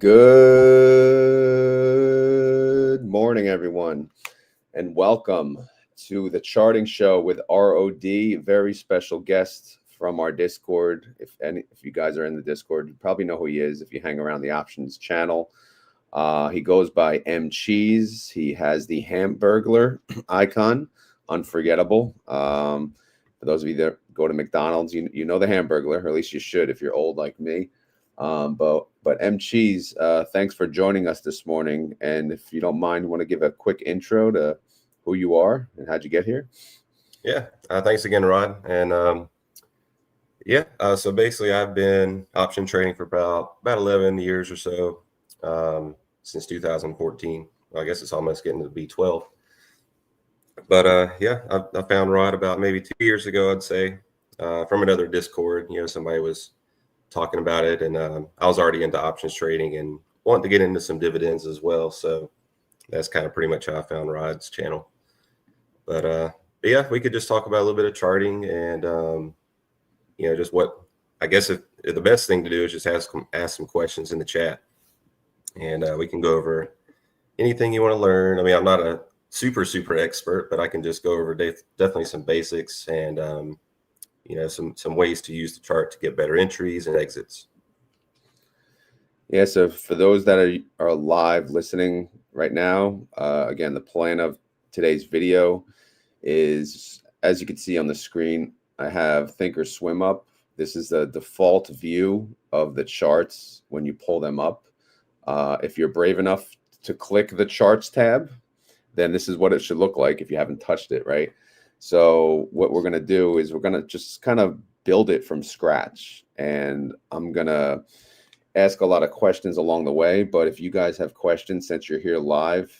Good morning, everyone, and welcome to the charting show with ROD. Very special guest from our Discord. If you guys are in the Discord, you probably know who he is if you hang around the options channel. He goes by M Cheese. He has the Hamburglar icon, unforgettable. For those of you that go to McDonald's, you know the Hamburglar, or at least you should if you're old like me. But M Cheese, thanks for joining us this morning. And if you don't mind, want to give a quick intro to who you are and how'd you get here? Yeah, thanks again, Rod. And so basically, I've been option trading for about 11 years or so, since 2014. Well, I guess it's almost getting to be 12. But I found Rod about maybe 2 years ago, I'd say, from another Discord. Somebody was talking about it, and I was already into options trading and wanting to get into some dividends as well. So that's kind of pretty much how I found Rod's channel. But yeah, we could just talk about a little bit of charting and just what I guess if the best thing to do is just ask some questions in the chat, and we can go over anything you want to learn. I mean, I'm not a super expert, but I can just go over definitely some basics and some ways to use the chart to get better entries and exits. Yeah, so for those that are live listening right now, again, the plan of today's video is, as you can see on the screen, I have Thinkorswim up. This is the default view of the charts when you pull them up. If you're brave enough to click the charts tab, then this is what it should look like if you haven't touched it, right? So what we're going to do is we're going to just kind of build it from scratch. And I'm going to ask a lot of questions along the way. But if you guys have questions, since you're here live,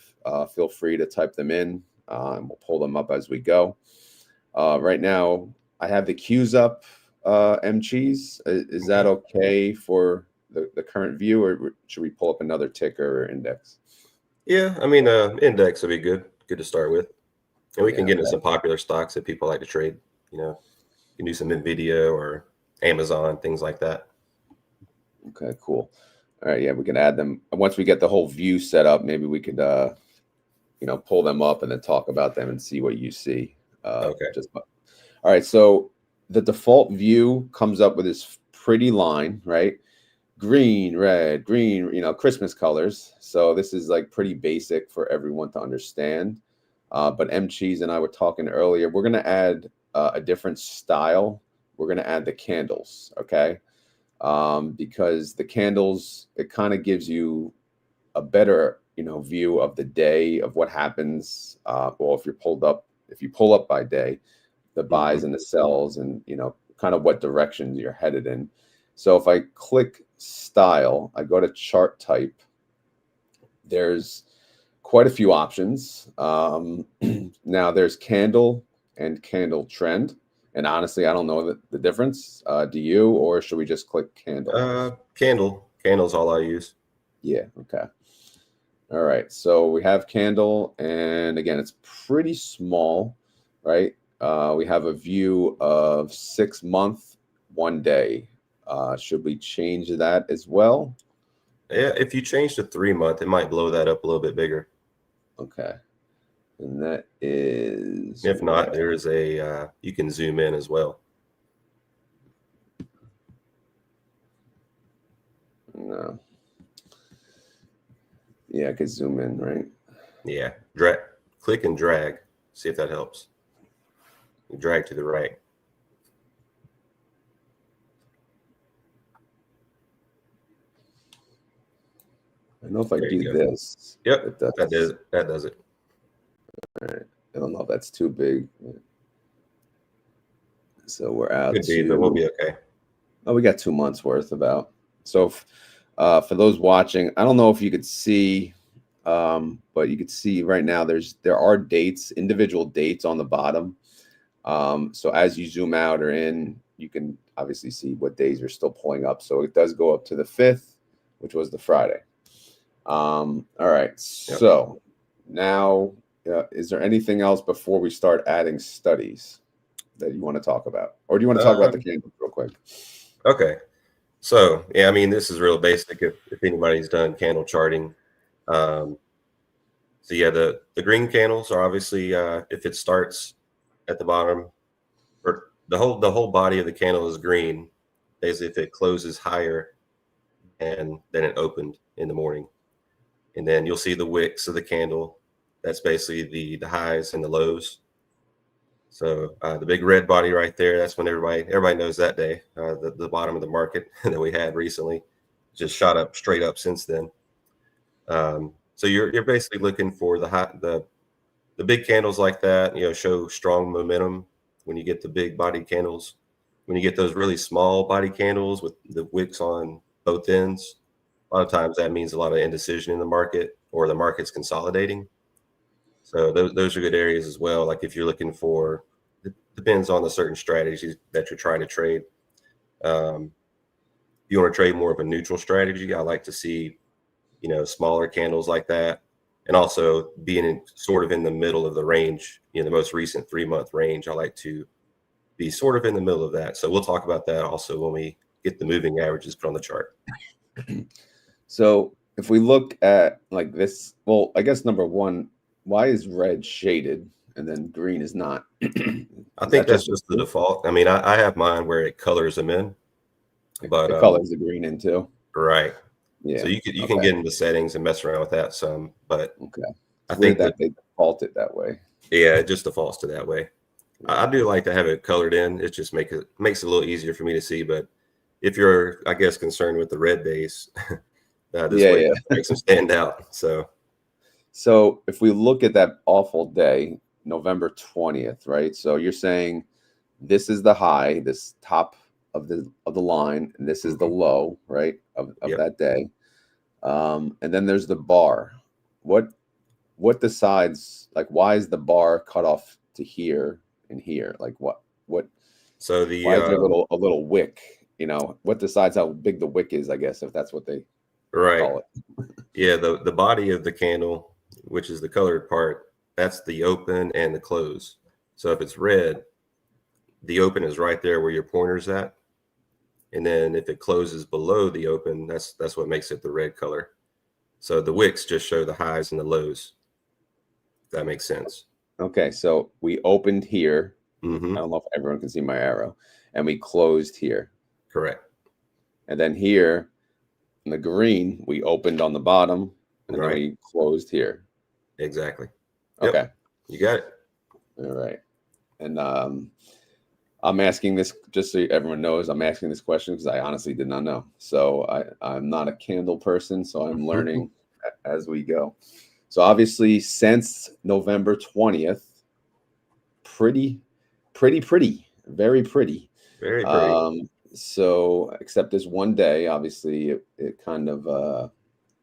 feel free to type them in. And we'll pull them up as we go. Right now, I have the Qs up, M Cheese. Is that okay for the current view, or should we pull up another ticker or index? Yeah, I mean, index would be good to start with. And we can get into some popular stocks that people like to trade. You can do some NVIDIA or Amazon, things like that. Okay, cool. All right, yeah, we can add them. Once we get the whole view set up, maybe we could, pull them up and then talk about them and see what you see. Okay. All right, so the default view comes up with this pretty line, right? Green, red, green, Christmas colors. So this is like pretty basic for everyone to understand. But M Cheese and I were talking earlier, we're going to add a different style. We're going to add the candles, okay? Because the candles, it kind of gives you a better, view of the day, of what happens. Well, if you pull up by day, the buys and the sells, and, kind of what directions you're headed in. So if I click style, I go to chart type, there's quite a few options. Now there's candle and candle trend. And honestly, I don't know the difference. Do you, or should we just click candle? Candle's all I use. Yeah. Okay. All right. So we have candle, and again, it's pretty small, right? We have a view of 6 month, 1 day. Should we change that as well? Yeah, if you change to 3 month, it might blow that up a little bit bigger. Okay. And that is... If not, there is a, you can zoom in as well. No. Yeah, I could zoom in, right? Yeah. Click and drag. See if that helps. You drag to the right. I know if I do this. Yep, that does it. All right. I don't know if that's too big. So we're out. Could be, but we'll be okay. Oh, we got 2 months worth about. So for those watching, I don't know if you could see, but you could see right now there are dates, individual dates on the bottom. So as you zoom out or in, you can obviously see what days are still pulling up. So it does go up to the 5th, which was the Friday. All right. Yep. So now, is there anything else before we start adding studies that you want to talk about? Or do you want to talk about the candles real quick? Okay. So yeah, I mean, this is real basic if anybody's done candle charting. Um, so yeah, the green candles are obviously if it starts at the bottom, or the whole body of the candle is green, as if it closes higher and than it opened in the morning. And then you'll see the wicks of the candle. That's basically the highs and the lows. So the big red body right there, that's when everybody knows that day. The bottom of the market that we had recently just shot up straight up since then. So you're basically looking for the big candles like that, show strong momentum when you get the big body candles. When you get those really small body candles with the wicks on both ends, a lot of times that means a lot of indecision in the market or the market's consolidating. So those are good areas as well. Like if you're looking for, it depends on the certain strategies that you're trying to trade. If you want to trade more of a neutral strategy, I like to see, smaller candles like that. And also being sort of in the middle of the range, the most recent 3-month range, I like to be sort of in the middle of that. So we'll talk about that also when we get the moving averages put on the chart. So if we look at like this, well, I guess number one, why is red shaded and then green is not? I Is think that that's just just the default. I mean, I have mine where it colors them in, but it colors the green in too? right. So Yeah. you can Okay. get into settings and mess around with that some, but Okay. I It's weird think that that they default it that way. yeah, it just defaults to that way. I Yeah. do like to have it colored in. It just makes it a little easier for me to see. But if you're, I guess, concerned with the red base, this Yeah. way Yeah. makes them stand out. So So if we look at that awful day, November 20th, right? So you're saying this is the high, this top of the line, and this is the mhm, low, right? Of yep, that day. And then there's the bar. What what decides, like, why is the bar cut off to here and here? Like what so why is there a little wick? What decides how big the wick is, I guess, if that's what they right, call it. yeah, the body of the candle, which is the colored part, that's the open and the close. So if it's red, the open is right there where your pointer's at. And then if it closes below the open, that's what makes it the red color. So the wicks just show the highs and the lows. If that makes sense. Okay, so we opened here. I Mm-hmm. don't know if everyone can see my arrow, and we closed here. Correct. And then here in the green, we opened on the bottom and then Right. we closed here. Exactly. Yep. Okay. You got it. All right. And I'm asking this just so everyone knows I'm asking this question because I honestly did not know. So I'm not a candle person, so I'm learning as we go. So obviously since November 20th, pretty, pretty, very pretty. Very pretty. So except this one day, obviously it kind of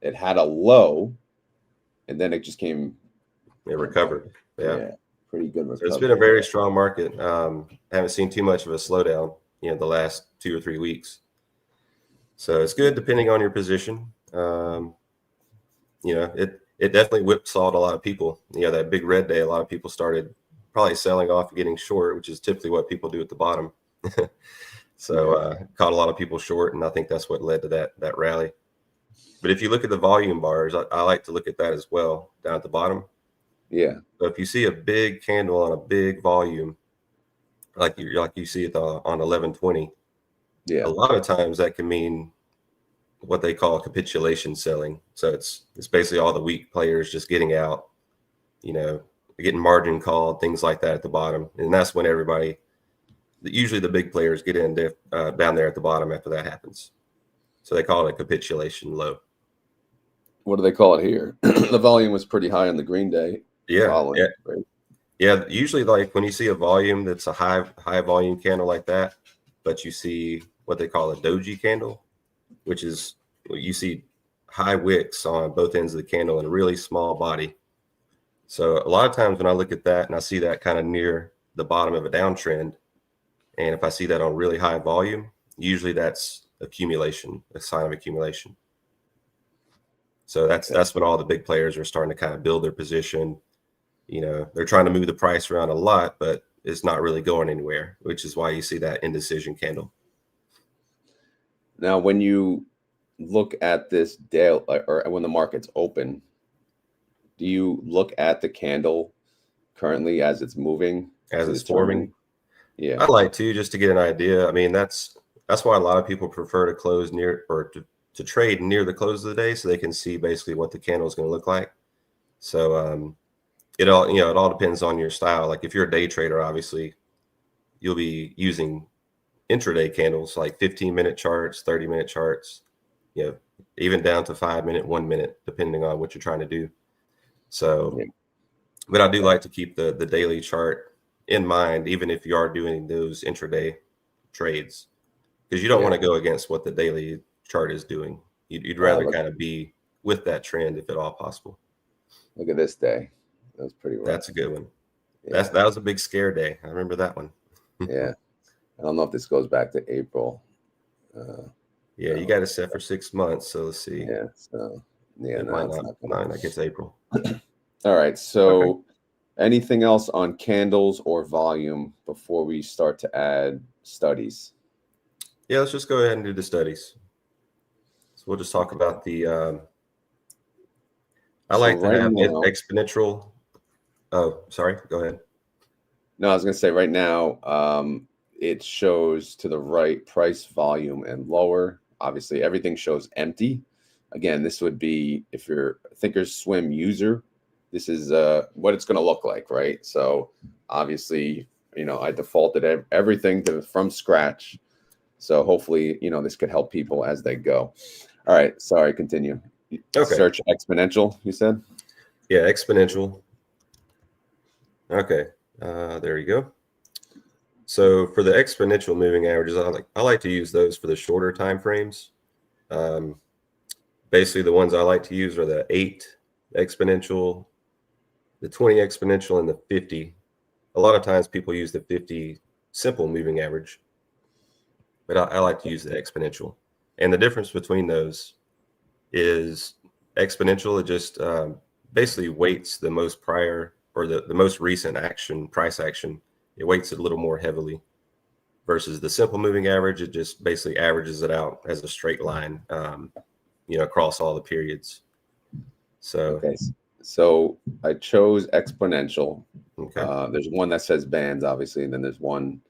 it had a low and then it just came It recovered. Yeah. yeah, pretty good So it's been a recovery. very strong market. Haven't seen too much of a slowdown, the last 2 or 3 weeks. So it's good depending on your position. It definitely whipsawed a lot of people. That big red day, a lot of people started probably selling off and getting short, which is typically what people do at the bottom. So caught a lot of people short, and I think that's what led to that rally. But if you look at the volume bars, I like to look at that as well down at the bottom. Yeah. So if you see a big candle on a big volume, like you see it on 1120, a Yeah. lot of times that can mean what they call capitulation selling. So it's basically all the weak players just getting out, getting margin called, things like that at the bottom, and that's when usually the big players get in down there at the bottom after that happens. So they call it a capitulation low. What do they call it here? The volume was pretty high on the green day Yeah, yeah, following, right? yeah. Usually, like when you see a volume that's a high volume candle like that, but you see what they call a doji candle, which is you see high wicks on both ends of the candle in a really small body. So a lot of times when I look at that and I see that kind of near the bottom of a downtrend, and if I see that on really high volume, usually that's accumulation, a sign of accumulation. So that's when all the big players are starting to kind of build their position. They're trying to move the price around a lot, but it's not really going anywhere, which is why you see that indecision candle. Now, when you look at this daily, or when the market's open, do you look at the candle currently as it's moving as to it's forming. determine? Yeah. I like to, just to get an idea. I mean, that's why a lot of people prefer to close near, or to trade near the close of the day, so they can see basically what the candle is going to look like. So it all, it all depends on your style. Like if you're a day trader, obviously you'll be using intraday candles, like 15-minute charts, 30-minute charts, even down to 5-minute, 1 minute, depending on what you're trying to do. So, Yeah. but I do like to keep the daily chart in mind, even if you are doing those intraday trades, because you don't want to go against what the daily chart is doing. You'd rather kind of be with that trend if at all possible. Look at this day. That was pretty rough. That's a good one. Yeah. That was a big scare day. I remember that one. Yeah. I don't know if this goes back to April. Yeah, you got it set for 6 months. So let's see. Yeah. So yeah, it no, might it's not, not not get to April. All right. So anything else on candles or volume before we start to add studies? Yeah, let's just go ahead and do the studies. So we'll just talk about the I like to have it exponential. Oh, sorry. Go ahead. No, I was going to say right now, it shows to the right price, volume, and lower. Obviously, everything shows empty. Again, this would be, if you're a Thinkorswim user, this is what it's going to look like, right? So obviously, I defaulted everything from scratch. So hopefully, this could help people as they go. All right. Sorry, continue. Okay. Search exponential, you said? Yeah, exponential. Okay. There you go. So for the exponential moving averages, I like to use those for the shorter time frames. Basically, the ones I like to use are the 8 exponential, the 20 exponential, and the 50. A lot of times people use the 50 simple moving average, but I like to use the exponential. And the difference between those is exponential, it just basically weights the most prior, or the most recent action, price action. It weights it a little more heavily versus the simple moving average. It just basically averages it out as a straight line, across all the periods. So, okay. So I chose exponential. okay. There's one that says bands, obviously, and then there's one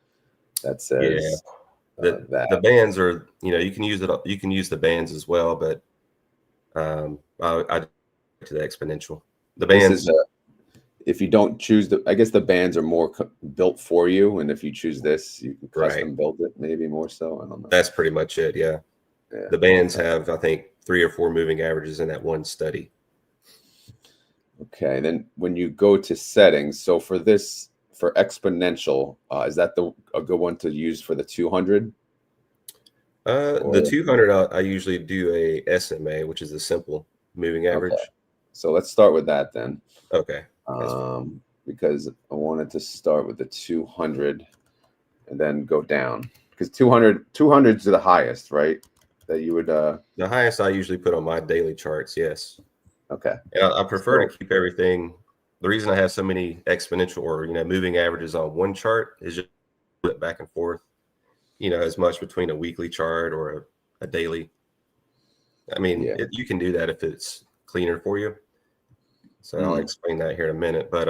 that says the bands are, you can use it. You can use the bands as well, but I to the exponential. The bands. If you don't choose I guess the bands are more built for you, and if you choose this, you can custom build it, maybe more so. I don't know. That's pretty much it. Yeah. The bands have, I think, 3 or 4 moving averages in that one study. Okay. Then when you go to settings, so for exponential, is that a good one to use for the 200? The 200, I usually do a SMA, which is a simple moving average. Okay. So let's start with that then. Okay. Because I wanted to start with the 200 and then go down, because 200 is the highest, right? That you would the highest I usually put on my daily charts. Yes. Okay. And I prefer to keep everything. The reason I have so many exponential or moving averages on one chart is just put it back and forth, as much between a weekly chart or a daily. I mean, you can do that if it's cleaner for you. So I'll explain that here in a minute. But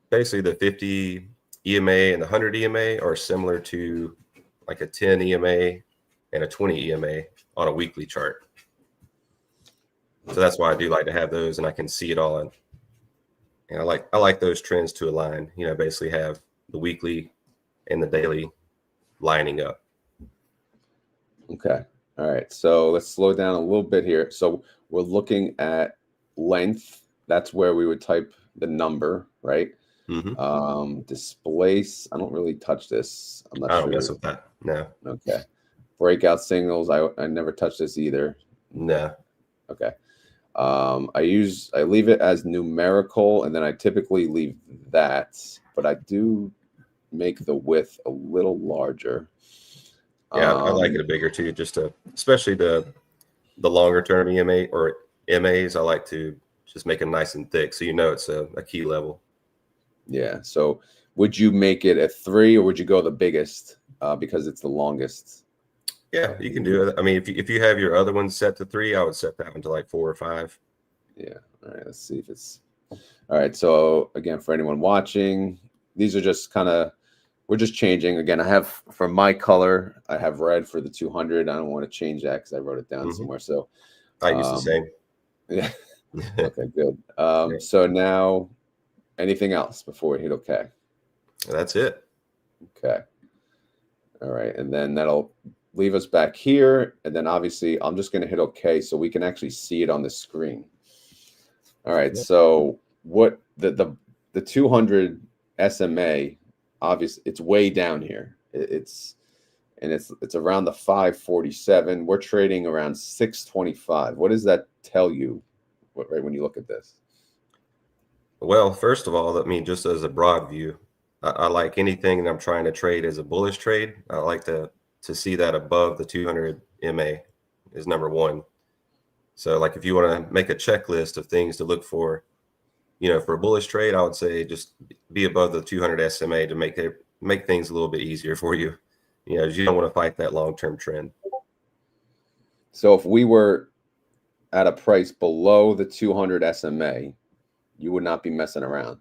basically, the 50 EMA and the 100 EMA are similar to like a 10 EMA and a 20 EMA on a weekly chart. So that's why I do like to have those, and I can see it all. And I like those trends to align. Basically have the weekly and the daily lining up. Okay. All right. So let's slow down a little bit here. So we're looking at length. That's where we would type the number, right? Mm-hmm. Displace. I don't really touch this. I'm not sure. I don't mess with that. No. Okay. Breakout signals. I never touch this either. No. Okay. I leave it as numerical, and then I typically leave that, but I do make the width a little larger. Yeah, I like it bigger too, especially the longer term EMA or MAs. I like to just make them nice and thick, so it's a key level. Yeah. So would you make it a 3, or would you go the biggest because it's the longest? Yeah, you can do it. I mean, if you have your other one set to 3, I would set that one to like 4 or 5. Yeah. All right. Let's see if it's all right. So again, for anyone watching, these are just kind of, we're just changing. Again, I have for my color, I have red for the 200. I don't want to change that because I wrote it down somewhere. So I use the same. yeah. Okay, good. Yeah. So now anything else before we hit okay? That's it. Okay. All right. And then that'll leave us back here. And then obviously I'm just going to hit okay so we can actually see it on the screen. All right. So what the 200 SMA, obviously it's way down here. It's around the 547. We're trading around 625. What does that tell you, right, when you look at this? Well, first of all, I mean, just as a broad view, I like anything that I'm trying to trade as a bullish trade. I like to see that above the 200 MA is number one. So like if you want to make a checklist of things to look for, for a bullish trade, I would say just be above the 200 SMA to make things a little bit easier for you. You don't want to fight that long-term trend. So if we were at a price below the 200 SMA, you would not be messing around.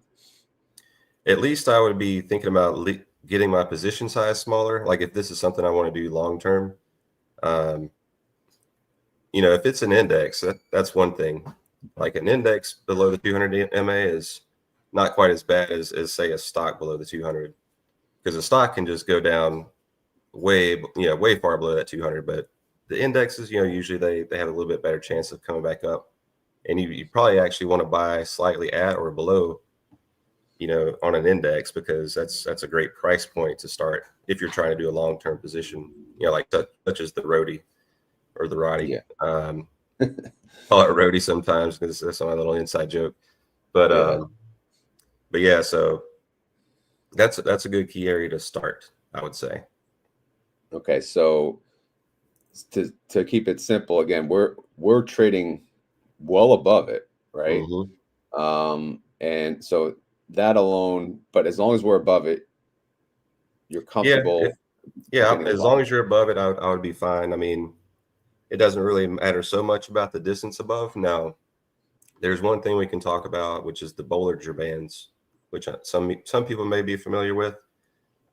At least I would be thinking about getting my position size smaller. Like if this is something I want to do long-term, if it's an index, that's one thing. Like an index below the 200 MA is not quite as bad as say a stock below the 200, because a stock can just go down way far below that 200. But the indexes, usually they have a little bit better chance of coming back up, and you probably actually want to buy slightly at or below, on an index, because that's a great price point to start if you're trying to do a long-term position, like such as the RODY or the RODY. Yeah. Call it RODY sometimes because that's my little inside joke. But yeah, so that's a good key area to start, I would say. Okay, so to keep it simple, again, we're trading well above it, right? And so that alone, but as long as we're above it, you're comfortable. As long as you're above it, I would be fine. I mean, it doesn't really matter so much about the distance above. Now, there's one thing we can talk about, which is the Bollinger Bands, which some people may be familiar with.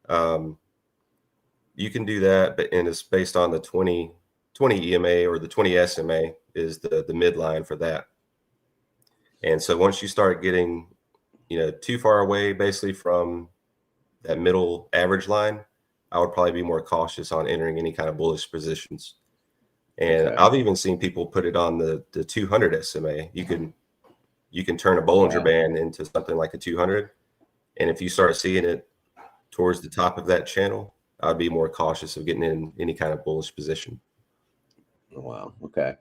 You can do that, and it's based on the 20 EMA or the 20 SMA is the midline for that. And so once you start getting, too far away basically from that middle average line, I would probably be more cautious on entering any kind of bullish positions. And I've even seen people put it on the 200 SMA. You can turn a Bollinger Band into something like a 200. And if you start seeing it towards the top of that channel, I'd be more cautious of getting in any kind of bullish position. Wow. Okay.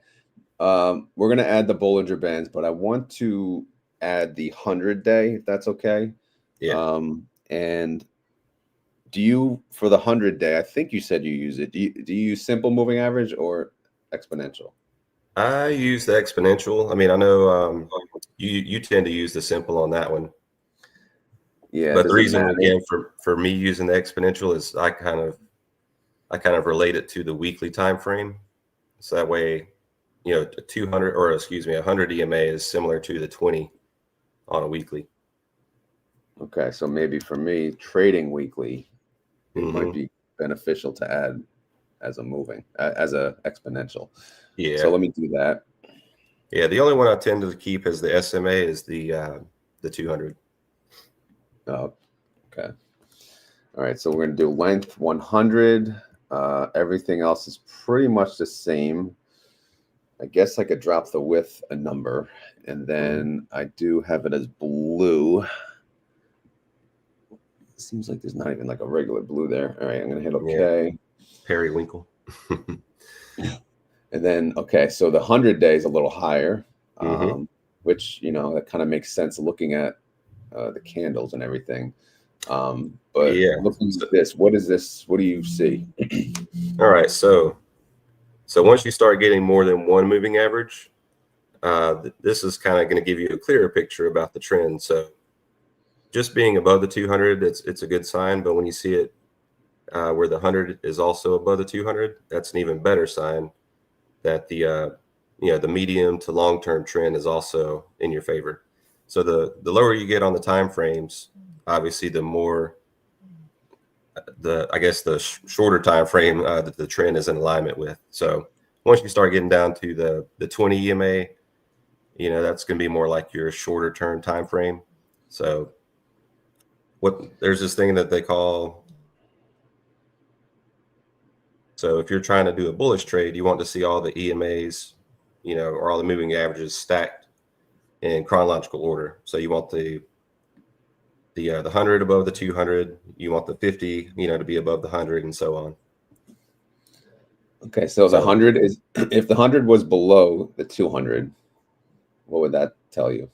We're going to add the Bollinger Bands, but I want to add the 100-day, if that's okay. Yeah. And do you, for the 100-day, I think you said you use it. Do you use simple moving average or exponential? I use the exponential. I mean, I know you tend to use the simple on that one. Yeah. But the reason again for me using the exponential is I kind of relate it to the weekly time frame. So that way, 100 EMA is similar to the 20 on a weekly. Okay, so maybe for me, trading weekly, it might be beneficial to add as a exponential. Yeah. So let me do that. Yeah, the only one I tend to keep as the SMA is the 200. Oh, okay. All right, so we're going to do length 100. Everything else is pretty much the same. I guess I could drop the width a number, and then I do have it as blue. It seems like there's not even like a regular blue there. All right, I'm going to hit OK. Yeah. Periwinkle. And then, okay, so the 100-day is a little higher, which, that kind of makes sense looking at the candles and everything. But looking at this, what is this? What do you see? All right, so once you start getting more than one moving average, this is kind of going to give you a clearer picture about the trend. So just being above the 200, it's a good sign. But when you see it where the 100 is also above the 200, that's an even better sign that the the medium to long-term trend is also in your favor. So the lower you get on the time frames, obviously the more the shorter time frame that the trend is in alignment with. So once you start getting down to the 20 EMA, that's going to be more like your shorter term time frame. So there's this thing that they call, so if you're trying to do a bullish trade, you want to see all the EMAs, or all the moving averages stacked in chronological order. So you want the 100 above the 200, you want the 50, to be above the 100, and so on. Okay, so the 100 is, if the 100 was below the 200, what would that tell you?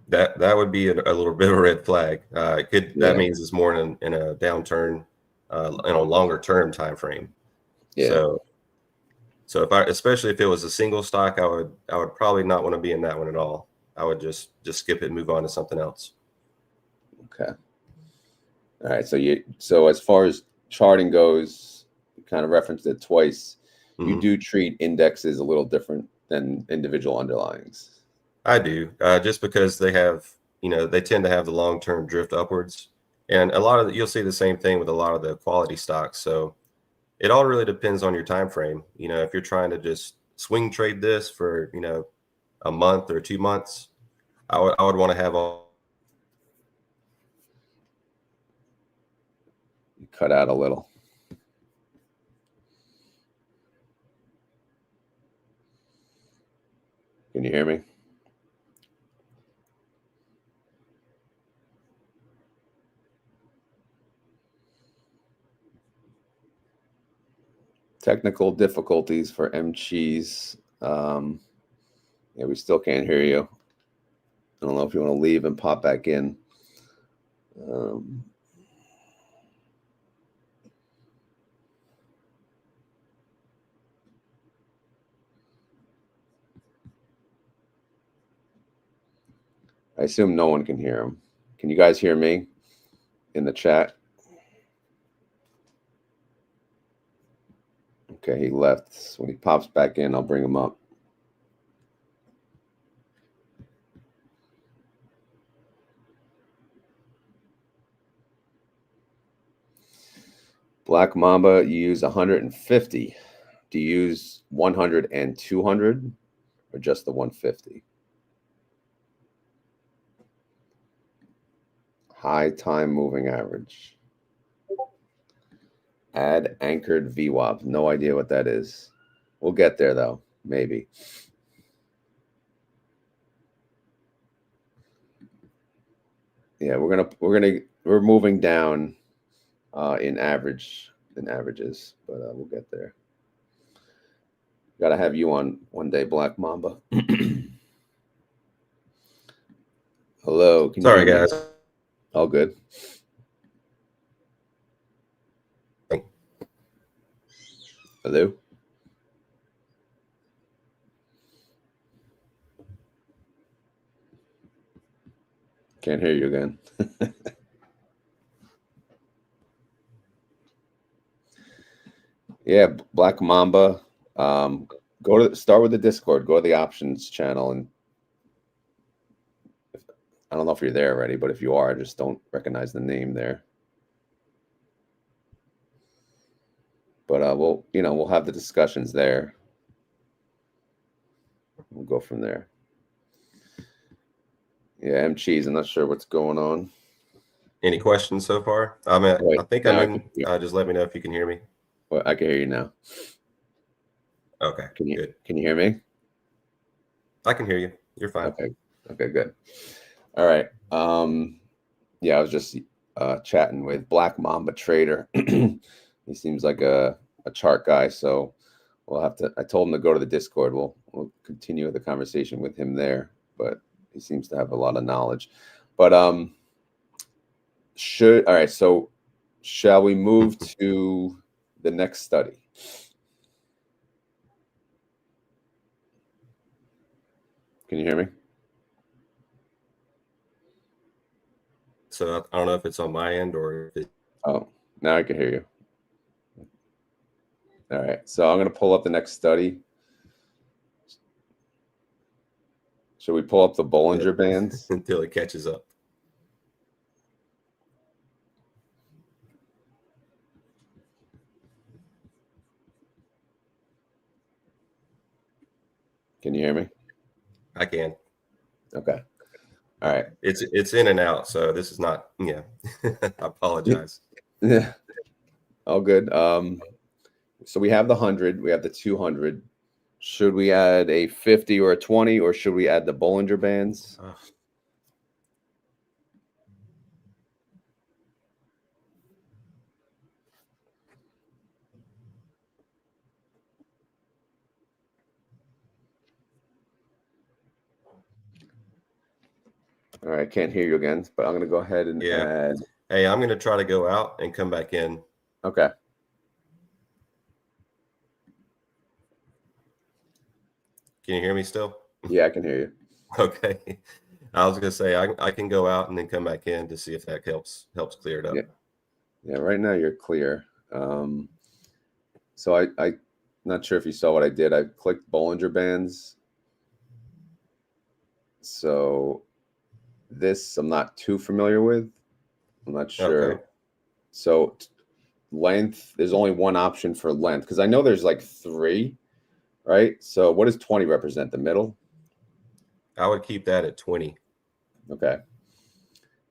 That would be a little bit of a red flag. That means it's more in a downturn, in a longer term time frame. Yeah. So especially if it was a single stock, I would probably not want to be in that one at all. I would just skip it and move on to something else. Okay. All right. So as far as charting goes, you kind of referenced it twice. Mm-hmm. You do treat indexes a little different than individual underlyings. I do, just because they have, they tend to have the long-term drift upwards, and you'll see the same thing with a lot of the quality stocks. So it all really depends on your time frame. If you're trying to just swing trade this for, a month or 2 months, I would want to have all. You cut out a little. Can you hear me? Technical difficulties for M Cheese. Yeah, we still can't hear you. I don't know if you want to leave and pop back in. I assume no one can hear him. Can you guys hear me in the chat? Okay, he left. When he pops back in, I'll bring him up. Black Mamba, you use 150. Do you use 100 and 200 or just the 150? High time moving average. Add anchored VWAP. No idea what that is. We'll get there though, maybe. Yeah, we're moving down in averages, but we'll get there. Got to have you on one day, Black Mamba. Hello. Sorry, guys. All good. Hello. Can't hear you again. Yeah, Black Mamba. Start with the Discord. Go to the options channel, and I don't know if you're there already, but if you are, I just don't recognize the name there. But we'll have the discussions there. We'll go from there. Yeah, M Cheese. I'm not sure what's going on. Any questions so far? I think I'm in. Just let me know if you can hear me. Well, I can hear you now. Okay. Good. Can you hear me? I can hear you. You're fine. Okay, good. All right. Yeah, I was just chatting with Black Mamba Trader. He seems like a chart guy, so we'll have to. I told him to go to the Discord. We'll continue the conversation with him there, but he seems to have a lot of knowledge. But all right. So shall we move to the next study? Can you hear me? So I don't know if it's on my end or if it's... Oh, now I can hear you. All right. So I'm going to pull up the next study. Should we pull up the Bollinger Bands? Until it catches up. Can you hear me? I can. Okay. All right. It's in and out, so this is not. Yeah. I apologize. Yeah. All good. So we have the 100. We have the 200. Should we add a 50 or a 20, or should we add the Bollinger Bands? Oh. All right, can't hear you again, but I'm going to go ahead and add. Hey, I'm going to try to go out and come back in. Okay. Can you hear me still? Yeah, I can hear you. Okay. I was going to say I can go out and then come back in to see if that helps clear it up. Yeah, right now you're clear. So I'm not sure if you saw what I did. I clicked Bollinger Bands. So this I'm not too familiar with. I'm not sure. Okay. So length, there's only one option for length because I know there's like 3, right? So what does 20 represent? The middle? I would keep that at 20. Okay.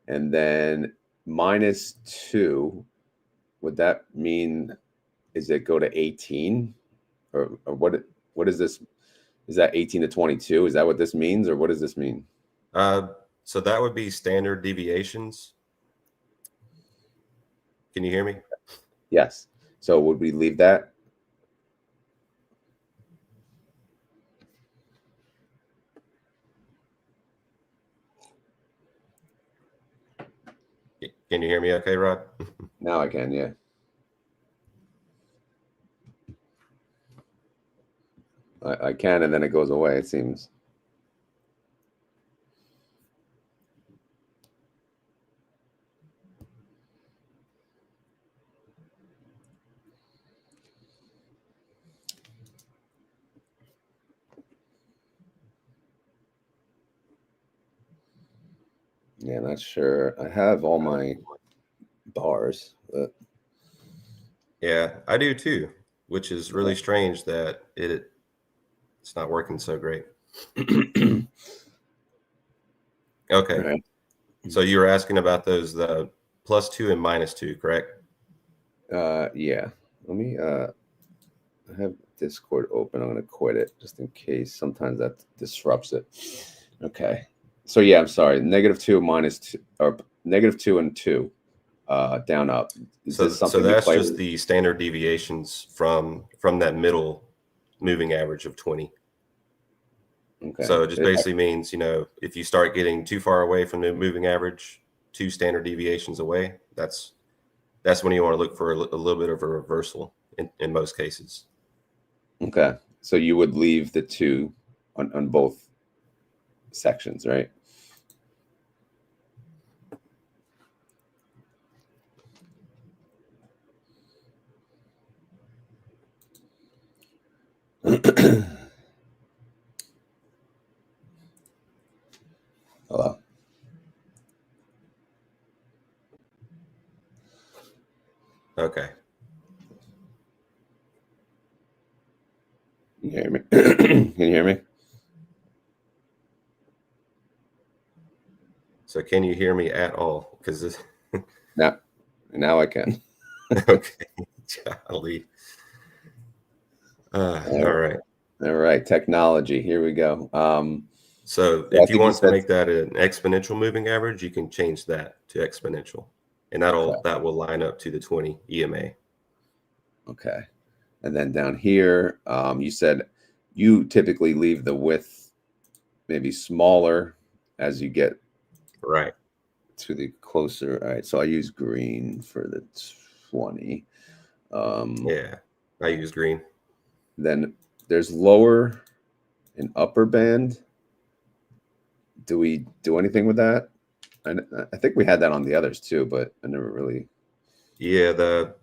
And then -2, would that mean, is it go to 18? Or what is this? Is that 18 to 22? Is that what this means, or what does this mean? So that would be standard deviations. Can you hear me? Yes. So would we leave that? Can you hear me okay, Rod? Now I can, yeah. I can, and then it goes away, it seems. Yeah, not sure. I have all my bars, but Yeah, I do too, which is really strange that it's not working so great. Okay. right. So you were asking about those the +2 and -2, correct? Yeah. Let me I have Discord open. I'm gonna quit it just in case. Sometimes that disrupts it. Okay. So yeah, I'm sorry. -2, -2, or -2 and 2, down up. Is this something so you that's play just with? the standard deviations from that middle moving average of 20. Okay. So it just basically means, if you start getting too far away from the moving average, 2 standard deviations away, that's when you want to look for a little bit of a reversal in most cases. Okay. So you would leave the 2 on both sections, right? Hello. Okay. Can you hear me? Can you hear me? So can you hear me at all? Because this. Now I can. Okay. Golly. All right. All right. Technology. Here we go. So I if you think you want to said, make that an exponential moving average, you can change that to exponential, and that will line up to the 20 EMA. Okay. And then down here, you said you typically leave the width maybe smaller as you get Right to the closer. All right. So I use green for the 20. Yeah, I use green. Then there's lower and upper band. Do we do anything with that? I think we had that on the others too, but I never really. Yeah, the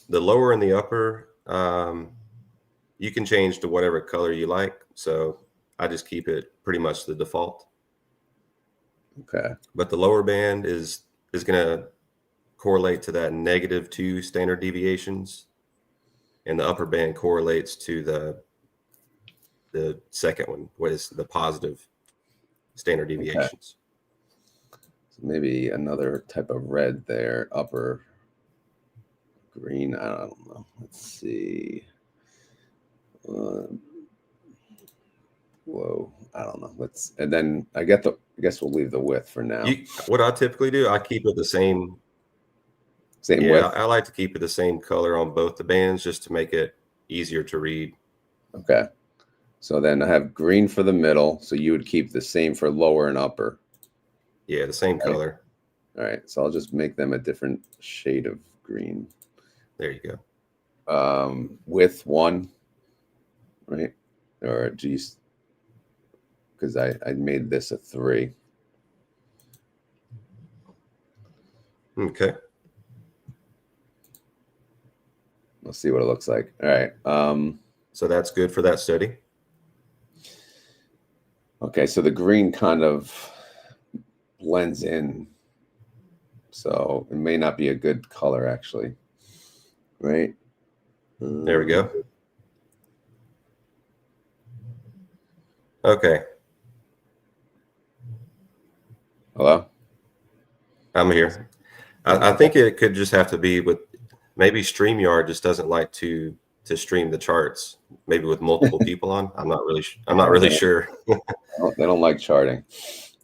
lower and the upper You can change to whatever color you like. So I just keep it pretty much the default. Okay. But the lower band is going to correlate to that -2 standard deviations, and the upper band correlates to the second one, what is the positive standard deviations. Okay. So maybe another type of red there, upper green. I don't know. Let's see. Whoa, I don't know. And then I guess we'll leave the width for now. What I typically do, I keep it the same. Same width. I like to keep it the same color on both the bands just to make it easier to read. Okay. So then I have green for the middle. So you would keep the same for lower and upper. Yeah, the same color. All right. So I'll just make them a different shade of green. There you go. Width 1, right? Or geez, because I made this a 3. Okay. Let's see what it looks like. All right. So that's good for that study. Okay, so the green kind of blends in. So it may not be a good color, actually. Right? There we go. Okay. Hello? I'm here. I think it could just have to be with maybe StreamYard just doesn't like to stream the charts, maybe with multiple people on. I'm not really sure. They don't like charting.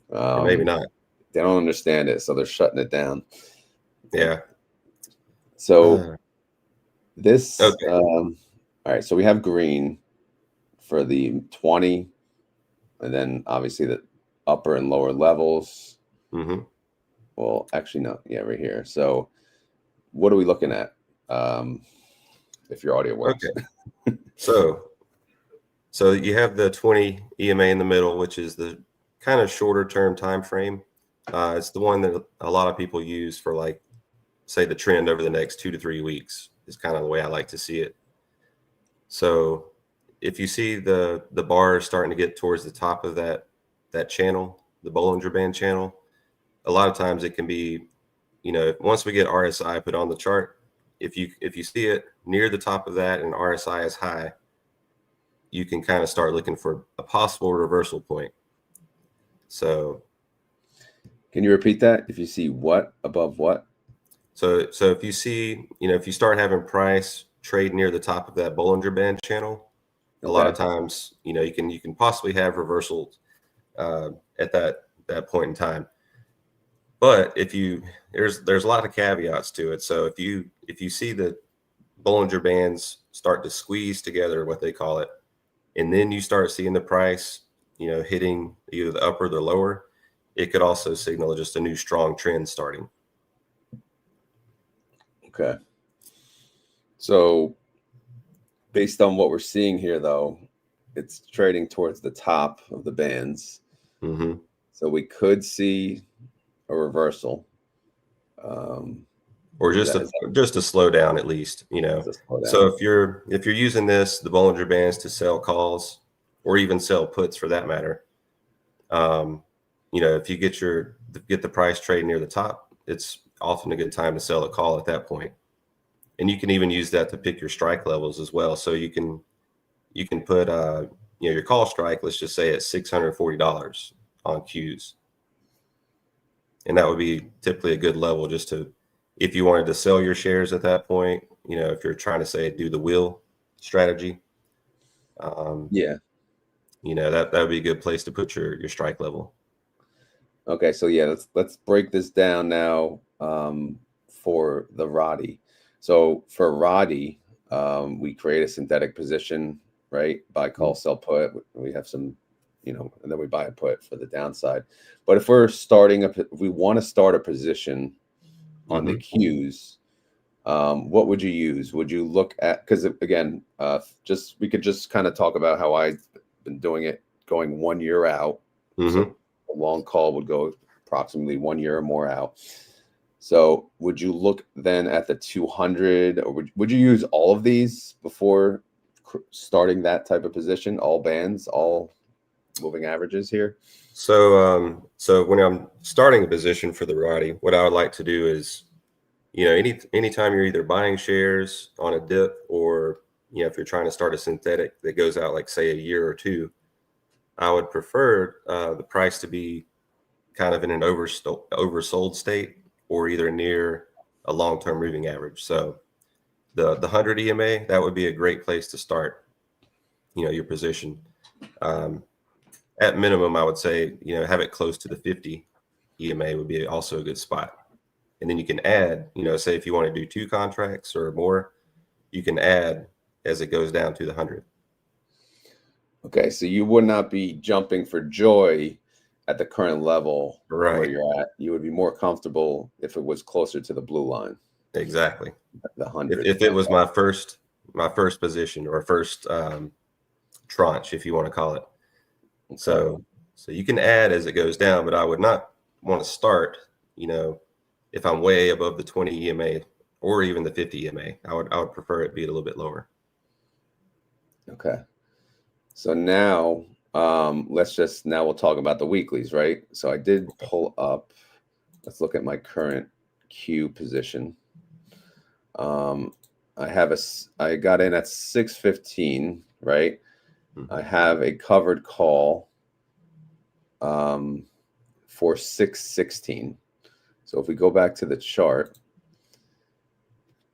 Maybe not. They don't understand it, so they're shutting it down. Yeah. So this, okay. All right, so we have green for the 20, and then obviously the upper and lower levels. Mm-hmm. Well, actually, no. Yeah, right here. So what are we looking at? If your audio works. Okay. So you have the 20 EMA in the middle, which is the kind of shorter term time frame. It's the one that a lot of people use for, like, say, the trend over the next 2 to 3 weeks is kind of the way I like to see it. So if you see the bar starting to get towards the top of that channel, the Bollinger Band channel, a lot of times it can be, once we get RSI put on the chart, if you see it near the top of that and RSI is high, you can kind of start looking for a possible reversal point. So can you repeat that? If you see what above what? So if you see, if you start having price trade near the top of that Bollinger Band channel, a lot of times, you can possibly have reversals at that point in time. But there's a lot of caveats to it. So if you see the Bollinger Bands start to squeeze together, what they call it, and then you start seeing the price, hitting either the upper or the lower, it could also signal just a new strong trend starting. Okay. So based on what we're seeing here, though, it's trading towards the top of the bands. Mm-hmm. So we could see a reversal. Or just a slowdown at least, So if you're using the Bollinger Bands to sell calls or even sell puts for that matter, if you get the price trade near the top, it's often a good time to sell a call at that point. And you can even use that to pick your strike levels as well. So you can put your call strike, let's just say, at $640 on Qs. And that would be typically a good level just to, if you wanted to sell your shares at that point, if you're trying to, say, do the wheel strategy. That would be a good place to put your strike level. Okay, so yeah, let's break this down now for the RODY. So for RODY, we create a synthetic position, right? Buy, call, sell, put. We have some, and then we buy a put for the downside. But if we want to start a position on the Qs, what would you use? Would you look at, because again, we could just kind of talk about how I've been doing it, going 1 year out. Mm-hmm. So a long call would go approximately 1 year or more out. So would you look then at the 200, or would you use all of these before starting that type of position? All bands, all moving averages here? So when I'm starting a position for the RODY, what I would like to do is, anytime you're either buying shares on a dip, or if you're trying to start a synthetic that goes out like say a year or two, I would prefer the price to be kind of in an oversold state, or either near a long-term moving average. So the 100 EMA, that would be a great place to start, your position. At minimum, I would say, have it close to the 50 EMA would be also a good spot. And then you can add, say if you want to do 2 contracts or more, you can add as it goes down to the 100. Okay, so you would not be jumping for joy at the current level where Right. you're at. You would be more comfortable if it was closer to the blue line. Exactly. The 100. If it was my first position, or first tranche, if you want to call it. Okay. So you can add as it goes down, but I would not want to start, if I'm way above the 20 EMA or even the 50 EMA. I would prefer it be a little bit lower. Okay. So now now we'll talk about the weeklies, right? So I did pull up, let's look at my current Q position. I got in at 615, right? Mm-hmm. I have a covered call for 616. So if we go back to the chart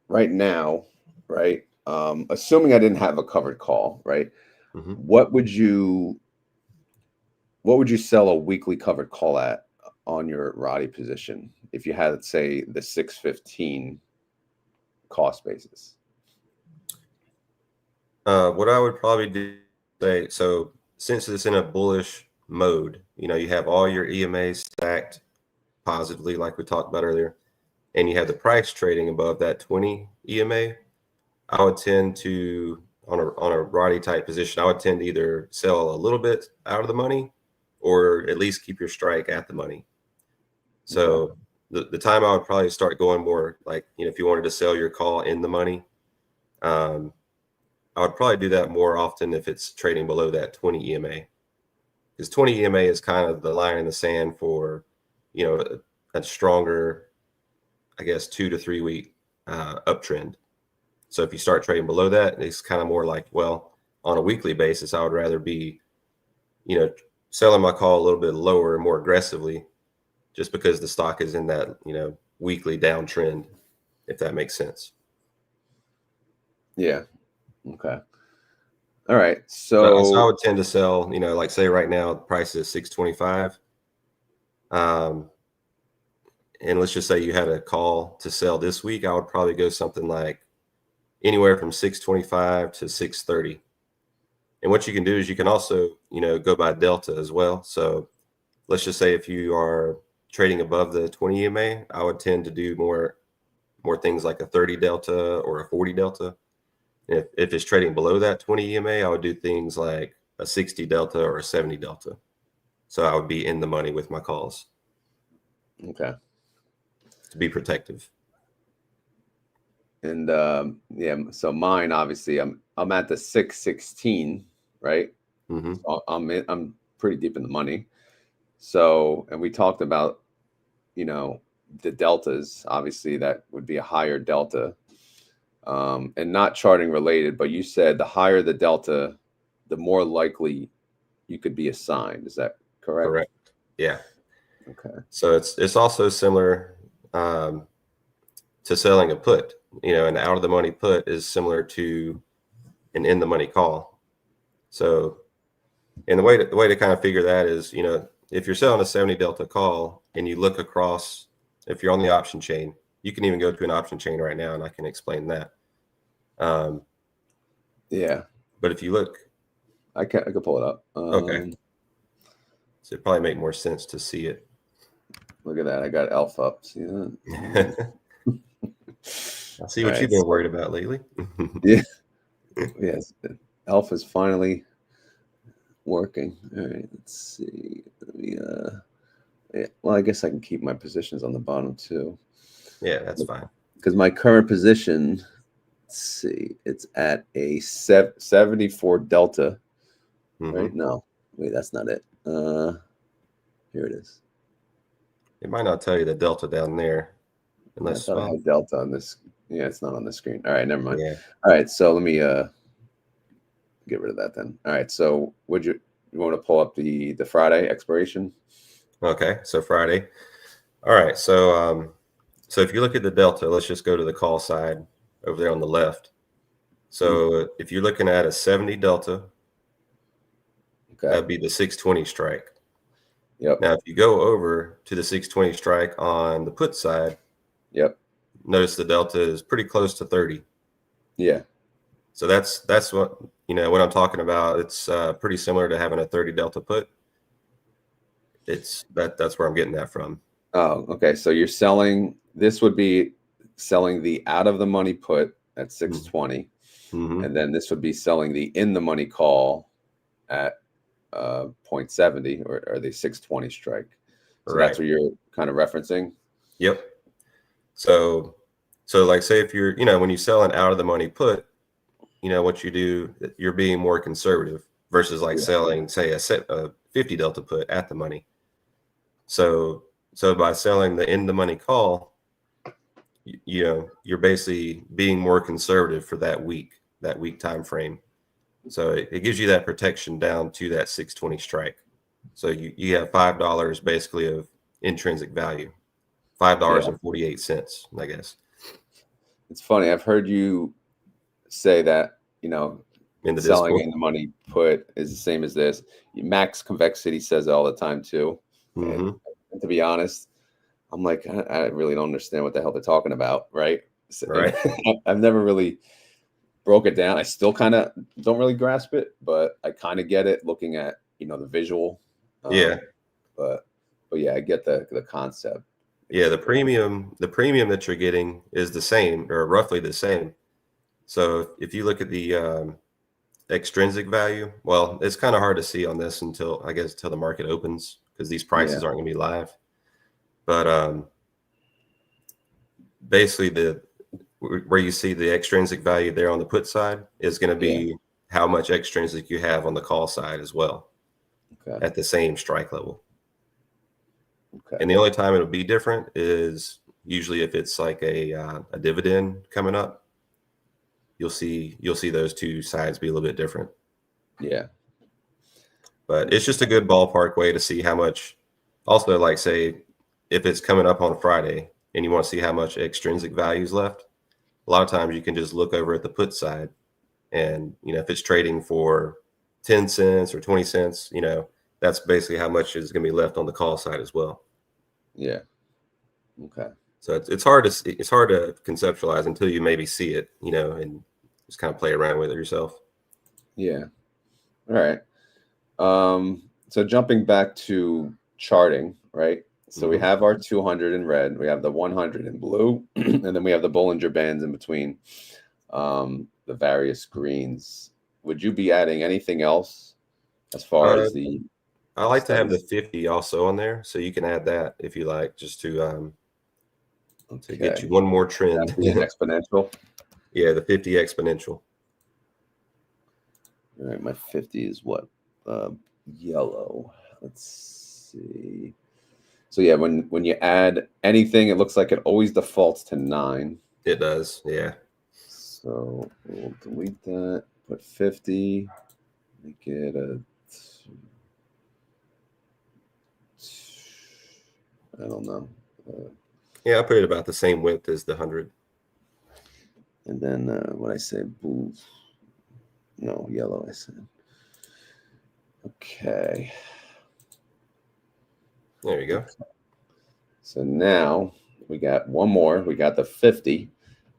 right now, right? Assuming I didn't have a covered call, right? Mm-hmm. What would you sell a weekly covered call at on your RODY position if you had, say, the 615 cost basis? What I would probably do, so since it's in a bullish mode, you have all your EMAs stacked positively, like we talked about earlier, and you have the price trading above that 20 EMA, I would tend to, on a RODY type position, I would tend to either sell a little bit out of the money, or at least keep your strike at the money. So the time I would probably start going more like, if you wanted to sell your call in the money, I would probably do that more often if it's trading below that 20 EMA, because 20 EMA is kind of the line in the sand for, a stronger, I guess, 2 to 3 week uptrend. So if you start trading below that, it's kind of more like, well, on a weekly basis, I would rather be, selling my call a little bit lower and more aggressively, just because the stock is in that, weekly downtrend, if that makes sense. Yeah. Okay. All right. So I would tend to sell, like say right now, the price is 625. And let's just say you had a call to sell this week, I would probably go something like anywhere from 625 to 630. And what you can do is you can also, go by delta as well. So let's just say if you are trading above the 20 EMA, I would tend to do more things like a 30 delta or a 40 delta. If it's trading below that 20 EMA, I would do things like a 60 delta or a 70 delta. So I would be in the money with my calls. Okay. To be protective. And so mine, obviously, I'm at the 616, right? Mm-hmm. So I'm pretty deep in the money. So, and we talked about, the deltas. Obviously, that would be a higher delta, and not charting related. But you said the higher the delta, the more likely you could be assigned. Is that correct? Correct. Yeah. Okay. So it's also similar to selling a put. An out of the money put is similar to an in the money call. So, and the way to kind of figure that is, if you're selling a 70 delta call and you look across, if you're on the option chain, you can even go to an option chain right now, and I can explain that. Yeah. But if you look, I can pull it up. Okay. So it'd probably make more sense to see it. Look at that. I got Alpha up. See that? I see what you've been worried about lately. Yeah. Yes. Alpha's finally working. All right. Let's see. Let me, yeah. Well, I guess I can keep my positions on the bottom too. Yeah, that's fine. Because my current position, let's see, it's at a 74 delta, right? No, wait, that's not it. Here it is. It might not tell you the delta down there, Yeah, I unless, thought I well, had delta on this. Yeah, it's not on the screen. All right, never mind. yeah. All right, so let me get rid of that then. All right, so would you want to pull up the Friday expiration? Okay, so Friday. All right, so if you look at the delta, let's just go to the call side over there on the left. So if you're looking at a 70 delta, Okay. that'd be the 620 strike. Yep. Now, if you go over to the 620 strike on the put side, Yep. notice the delta is pretty close to 30. Yeah. So that's what, what I'm talking about. It's pretty similar to having a 30 delta put. That's where I'm getting that from. Oh, okay. So you're selling, this would be selling the out of the money put at 620. And then this would be selling the in the money call at 0.70 or the 620 strike. So Right. that's what you're kind of referencing. Yep. So like, say if you're, when you sell an out of the money put, what you do, you're being more conservative versus like selling, say, a 50 delta put at the money. So by selling the in the money call, you're basically being more conservative for that week time frame. So it gives you that protection down to that 620 strike. So you have $5 basically of intrinsic value, $5.48, I guess. It's funny. I've heard you say that, In the selling Discord. in the money put is the same as this. Max Convexity says it all the time too. And to be honest, I'm like, I really don't understand what the hell they're talking about, right? Right. I've never really broke it down. I still kind of don't really grasp it, but I kind of get it looking at the visual. Yeah. But yeah, I get the concept. Yeah, the premium that you're getting is the same or roughly the same. So if you look at the extrinsic value, well, it's kind of hard to see on this until the market opens, because these prices aren't going to be live. But basically where you see the extrinsic value there on the put side is going to be how much extrinsic you have on the call side as well, at the same strike level. And the only time it'll be different is usually if it's like a dividend coming up. You'll see those two sides be a little bit different. Yeah. But it's just a good ballpark way to see how much. Also, like, say if it's coming up on Friday and you want to see how much extrinsic value is left, a lot of times you can just look over at the put side, and if it's trading for 10 cents or 20 cents, that's basically how much is going to be left on the call side as well. Yeah. Okay. So it's hard to conceptualize until you maybe see it, and just kind of play around with it yourself. Yeah. All right. So jumping back to charting, right? So we have our 200 in red, we have the 100 in blue, and then we have the Bollinger Bands in between the various greens. Would you be adding anything else as far as the? I like to have the 50 also on there, so you can add that if you like, just to get you one more trend. That'd be an exponential. Yeah, the 50 exponential. All right, my 50 is what? Yellow. Let's see. So yeah, when you add anything, it looks like it always defaults to 9. It does, yeah. So we'll delete that. Put 50. Make it a. I don't know. Yeah, I put it about the same width as the 100. And then what I say, blue. No, yellow. I said. Okay. There you go. Okay. So now we got one more. We got the 50,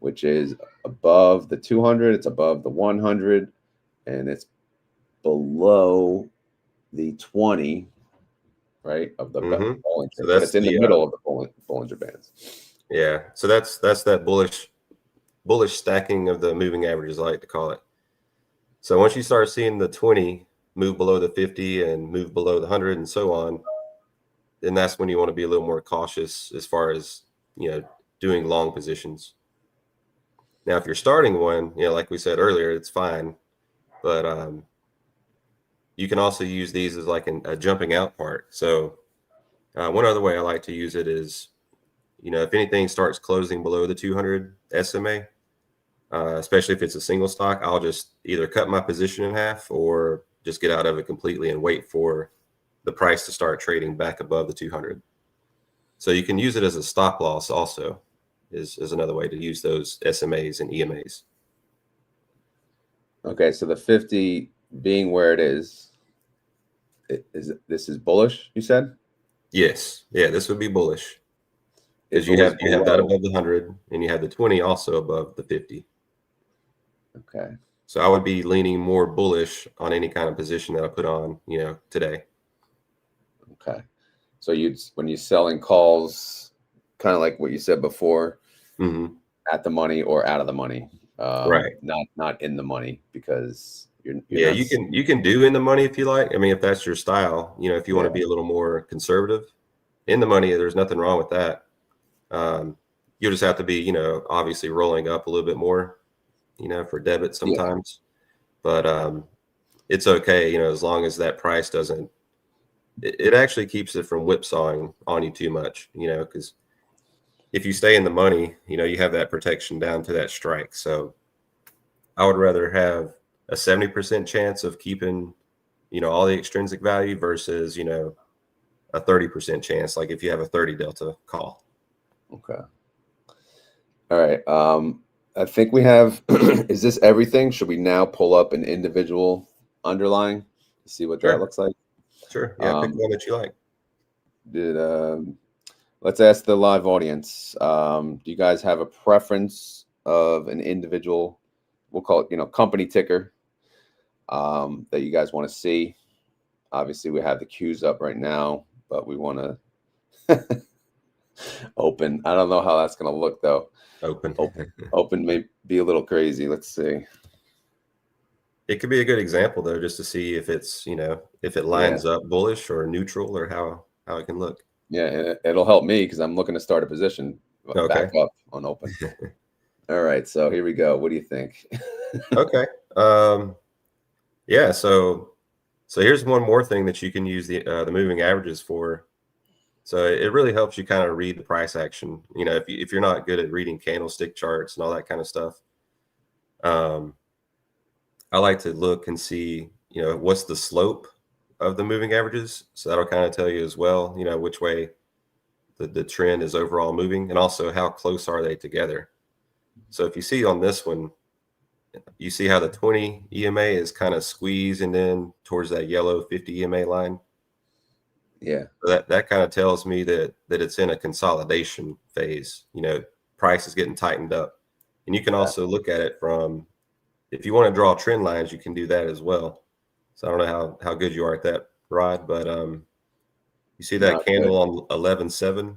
which is above the 200. It's above the 100, and it's below the 20, right, of the Bollinger. So but it's in the middle of the Bollinger Bands. Yeah. So that's that bullish stacking of the moving averages, I like to call it. So once you start seeing the 20 move below the 50 and move below the 100 and so on, then that's when you want to be a little more cautious as far as, doing long positions. Now, if you're starting one, like we said earlier, it's fine, but you can also use these as like a jumping out part. So one other way I like to use it is, if anything starts closing below the 200 SMA, especially if it's a single stock, I'll just either cut my position in half or just get out of it completely and wait for the price to start trading back above the 200. So you can use it as a stop loss also is another way to use those SMAs and EMAs. Okay, so the 50 being where it is this is bullish, you said? Yes. Yeah, this would be bullish. Because If it was you have that below. above the 100 and you have the 20 also above the 50. Okay. So I would be leaning more bullish on any kind of position that I put on, today. Okay. So when you're selling calls, kind of like what you said before, at the money or out of the money, right? Not in the money, because you're Yeah, not. you can do in the money if you like. I mean, if that's your style, if you want to Yeah. be a little more conservative, in the money, there's nothing wrong with that. You'll just have to be, obviously rolling up a little bit more, for debit sometimes. Yeah. But it's okay, as long as that price doesn't. It actually keeps it from whipsawing on you too much, because if you stay in the money, you have that protection down to that strike. So I would rather have a 70% chance of keeping, all the extrinsic value versus, a 30% chance, like if you have a 30 delta call. Okay. All right. I think we have, is this everything? Should we now pull up an individual underlying to see what that looks like? Sure. Yeah. Pick one that you like. Let's ask the live audience. Do you guys have a preference of an individual, we'll call it, company ticker, that you guys want to see? Obviously, we have the Qs up right now, but we want to open. I don't know how that's going to look, though. Open may be a little crazy. Let's see. It could be a good example, though, just to see if it's, if it lines up bullish or neutral, or how it can look. Yeah, it'll help me because I'm looking to start a position back up on open. All right, so here we go. What do you think? Okay. Yeah. So here's one more thing that you can use the moving averages for. So it really helps you kind of read the price action. If you're not good at reading candlestick charts and all that kind of stuff, I like to look and see, what's the slope of the moving averages. So that'll kind of tell you as well, which way the trend is overall moving, and also how close are they together. So if you see on this one, you see how the 20 EMA is kind of squeezing in towards that yellow 50 EMA line. Yeah. So that kind of tells me that it's in a consolidation phase. Price is getting tightened up. And you can also look at it from, if you want to draw trend lines, you can do that as well. So I don't know how good you are at that, Rod, but you see that candle on 11.7?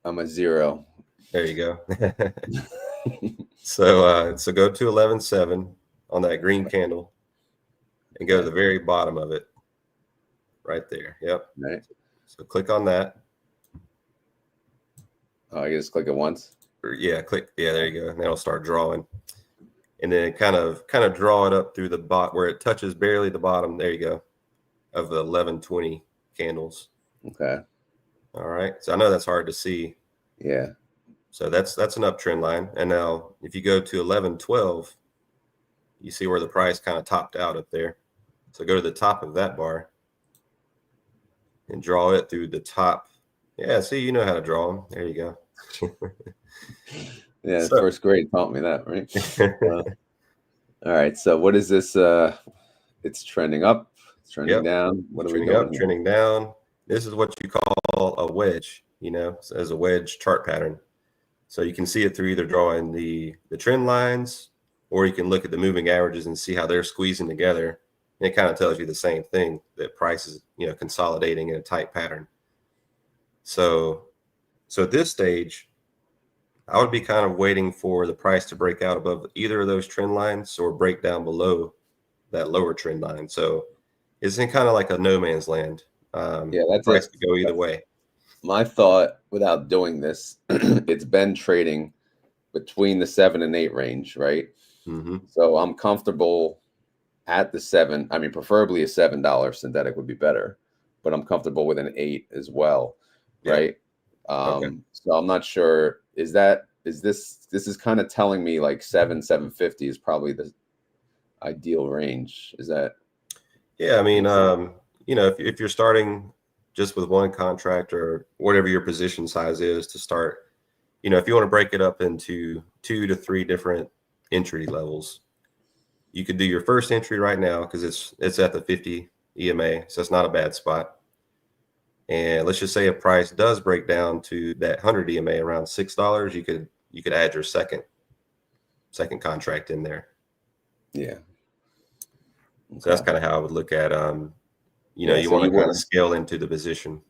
I'm a 0. There you go. So go to 11.7 on that green candle and go to the very bottom of it. Right there. Yep. Right. So click on that. Oh, I just click it once. Yeah, click. Yeah, there you go. And that'll start drawing. And then kind of draw it up through the bot where it touches barely the bottom. There you go. Of the 11.20 candles. Okay. All right. So I know that's hard to see. Yeah. So that's an uptrend line. And now if you go to 11.12, you see where the price kind of topped out up there. So go to the top of that bar and draw it through the top. Yeah, see, you know how to draw them. There you go. Yeah, so, first grade taught me that, right? All right, so what is this? It's trending up, it's trending down. What are we doing? Up, trending down. This is what you call a wedge, as a wedge chart pattern. So you can see it through either drawing the trend lines, or you can look at the moving averages and see how they're squeezing together. And it kind of tells you the same thing, that price is, consolidating in a tight pattern. So at this stage, I would be kind of waiting for the price to break out above either of those trend lines or break down below that lower trend line. So it's in kind of like a no man's land. Yeah, that's price it. could go either way. my thought without doing this, it's been trading between the 7 and 8 range, right? Mm-hmm. So I'm comfortable at the 7. I mean, preferably a $7 synthetic would be better, but I'm comfortable with an 8 as well, Yeah. right? Okay. So I'm not sure. Is this is kind of telling me like 750 is probably the ideal range. Is that? Yeah. I mean, if you're starting just with one contract or whatever your position size is to start, if you want to break it up into 2 to 3 different entry levels, you could do your first entry right now because it's at the 50 EMA, so it's not a bad spot. And let's just say a price does break down to that 100 EMA around $6, you could add your second contract in there. Yeah. So that's kind of how I would look at Yeah, you so want you to kind of wouldn't scale into the position.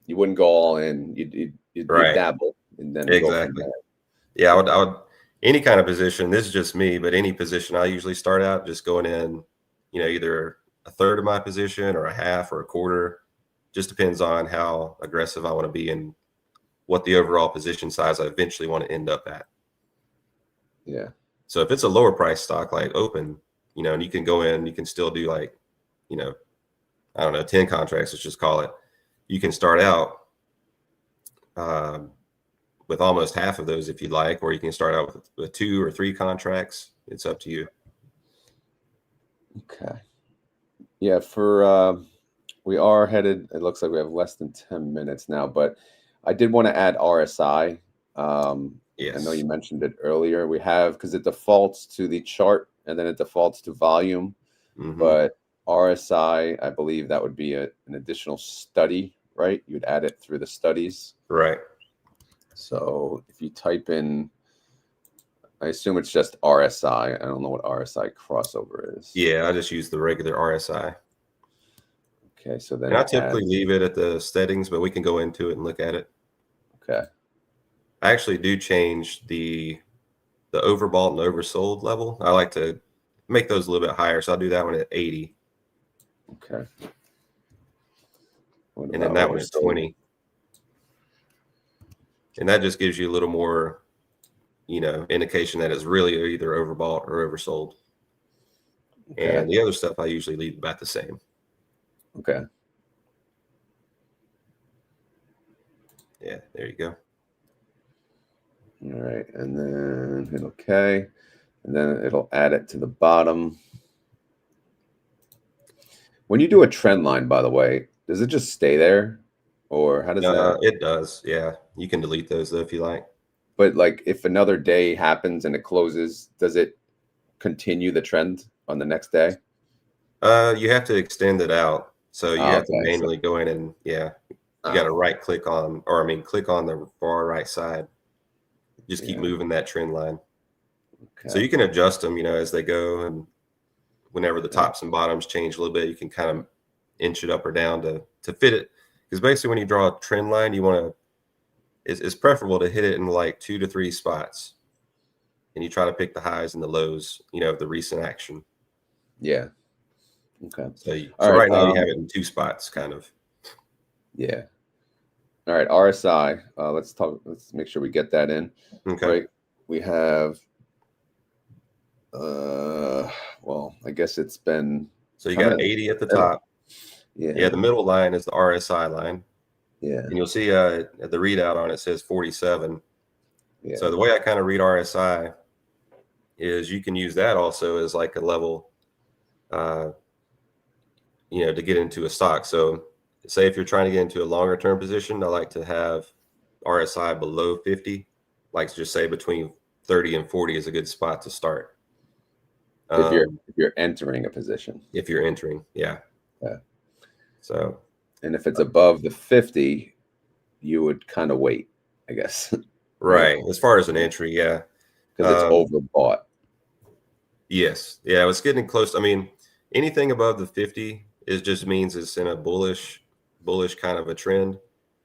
go all in. You'd Right. dabble and then go from Exactly. there. Yeah, I would any kind of position, this is just me, but any position I usually start out just going in, either a third of my position or a half or a quarter. Just depends on how aggressive I want to be and what the overall position size I eventually want to end up at. Yeah. So if it's a lower price stock like open, and you can go in, you can still do like, I don't know, 10 contracts, let's just call it. You can start out um, with almost half of those if you'd like, or you can start out with 2 or 3 contracts. It's up to you. Okay. Yeah, we are headed, it looks like we have less than 10 minutes now, but I did want to add RSI. I know Yes. you mentioned it earlier. We have, because it defaults to the chart and then it defaults to volume, Mm-hmm. but RSI, I believe that would be an additional study, right? You'd add it through the studies. Right. So if you type in, I assume it's just RSI. I don't know what RSI crossover is. Yeah, I just use the regular RSI. Okay, so then And I it typically adds. leave it at the settings, but we can go into it and look at it. Okay. I actually do change the overbought and oversold level. I like to make those a little bit higher, so I'll do that one at 80. Okay. What And then about that one at oversold? 20. And that just gives you a little more, indication that it's really either overbought or oversold. Okay. And the other stuff I usually leave about the same. Okay. Yeah, there you go. All right. And then hit OK. And then it'll add it to the bottom. When you do a trend line, by the way, does it just stay there? Or how does that? It does. Yeah. You can delete those though if you like. But like if another day happens and it closes, does it continue the trend on the next day? You have to extend it out. So you Oh, have to okay. So, manually go in and you got to right click on, click on the far right side. Just keep yeah. moving that trend line. So Okay. you can adjust them, as they go. And whenever the Yeah. tops and bottoms change a little bit, you can kind of inch it up or down to fit it. Because basically when you draw a trend line, you want to, it's preferable to hit it in like 2 to 3 spots. And you try to pick the highs and the lows, of the recent action. Yeah. Okay. So All right. right now you have it in 2 spots, kind of. Yeah. All right. RSI. Let's make sure we get that in. Okay. Right. We have. Well, I guess it's been. So you got 80 at the top. Yeah. Yeah. The middle line is the RSI line. Yeah. And you'll see the readout on it says 47. Yeah. So the way I kind of read RSI is you can use that also as like a level, to get into a stock. So say if you're trying to get into a longer term position, I like to have RSI below 50, like just say between 30 and 40 is a good spot to start. If you're entering a position. If you're entering, yeah. Yeah. So. And if it's above the 50, you would kind of wait, I guess. Right. As far as an entry, yeah. Because it's overbought. Yes. Yeah. It's getting close. I mean, anything above the 50 just means it's in a bullish kind of a trend.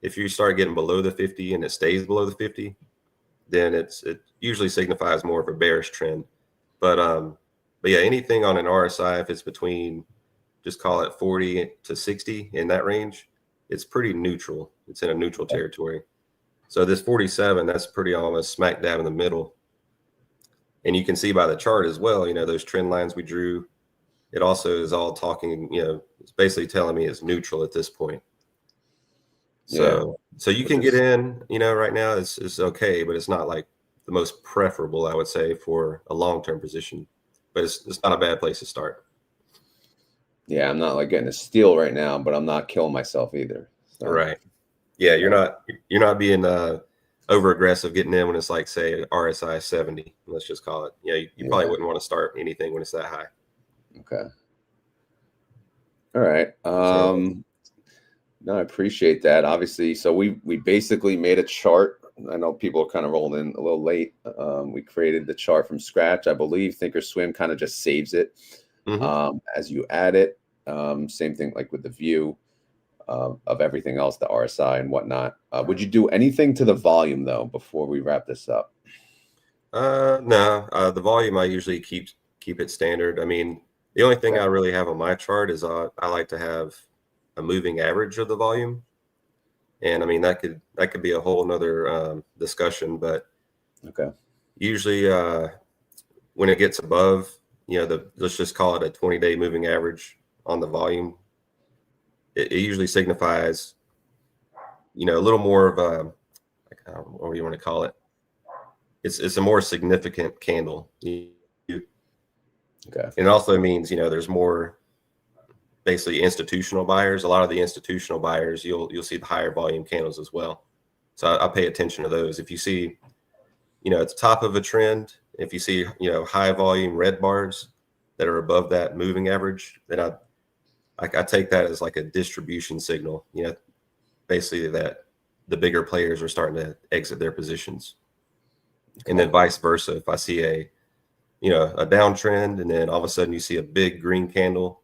If you start getting below the 50 and it stays below the 50, then it usually signifies more of a bearish trend. But yeah, anything on an RSI, if it's between, just call it 40 to 60 in that range, it's pretty neutral. It's in a neutral territory. So this 47, that's pretty almost smack dab in the middle. And you can see by the chart as well, you know, those trend lines we drew, it also is all talking, you know, it's basically telling me it's neutral at this point. So, so you can get in, you know, right now it's okay, but it's not like the most preferable, I would say, for a long-term position, but it's not a bad place to start. Yeah, I'm not like getting a steal right now, but I'm not killing myself either. So. Right. Yeah, you're not being over aggressive getting in when it's like, say, RSI 70. Let's just call it. Yeah, you probably wouldn't want to start anything when it's that high. Okay. All right. No, I appreciate that. Obviously, so we basically made a chart. I know people are kind of rolling in a little late. We created the chart from scratch. I believe Thinkorswim kind of just saves it as you add it. Same thing like with the view of everything else, the RSI and whatnot. Would you do anything to the volume though before we wrap this up? No, the volume I usually keep it standard. I mean, the only thing I really have on my chart is I like to have a moving average of the volume, and I mean that could be a whole nother discussion. But usually when it gets above, you know, let's just call it a 20-day moving average on the volume, it usually signifies, you know, a little more of a, I don't know what you want to call it. It's a more significant candle. And it also means, you know, there's more basically institutional buyers. A lot of the institutional buyers, you'll see the higher volume candles as well. So I pay attention to those. If you see, you know, at the top of a trend, if you see, you know, high volume red bars that are above that moving average, then I take that as like a distribution signal, you know, basically that the bigger players are starting to exit their positions. And then vice versa. If I see a downtrend and then all of a sudden you see a big green candle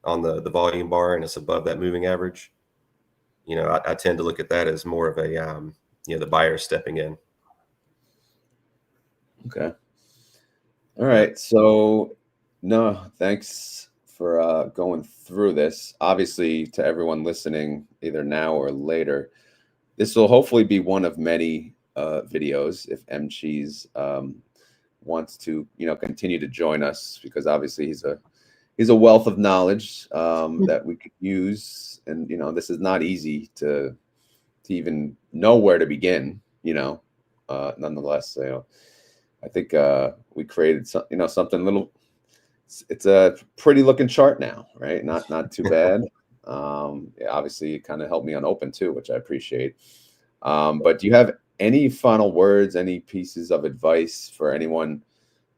on the volume bar and it's above that moving average, you know, I tend to look at that as more of a, you know, the buyer stepping in. Okay. All right. So no, thanks for going through this. Obviously, to everyone listening, either now or later, this will hopefully be one of many videos if M Cheese wants to, you know, continue to join us, because obviously he's a wealth of knowledge that we could use, and you know, this is not easy to even know where to begin, you know. Nonetheless, you know, I think we created something little. It's a pretty looking chart now, right? Not too bad. Obviously it kind of helped me on open too, which I appreciate. But do you have any final words, any pieces of advice for anyone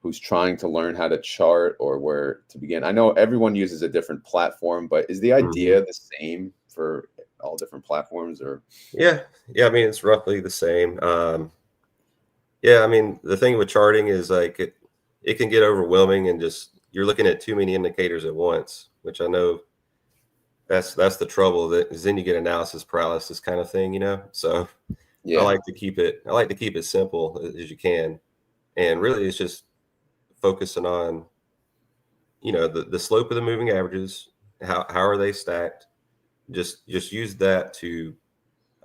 who's trying to learn how to chart or where to begin? I know everyone uses a different platform, but is the idea the same for all different platforms? Or yeah, I mean, it's roughly the same. Yeah, I mean, the thing with charting is like it can get overwhelming and just you're looking at too many indicators at once, which I know that's the trouble, that is then you get analysis paralysis kind of thing, you know. So I like to keep it simple as you can, and really it's just focusing on, you know, the slope of the moving averages, how are they stacked. Just use that to,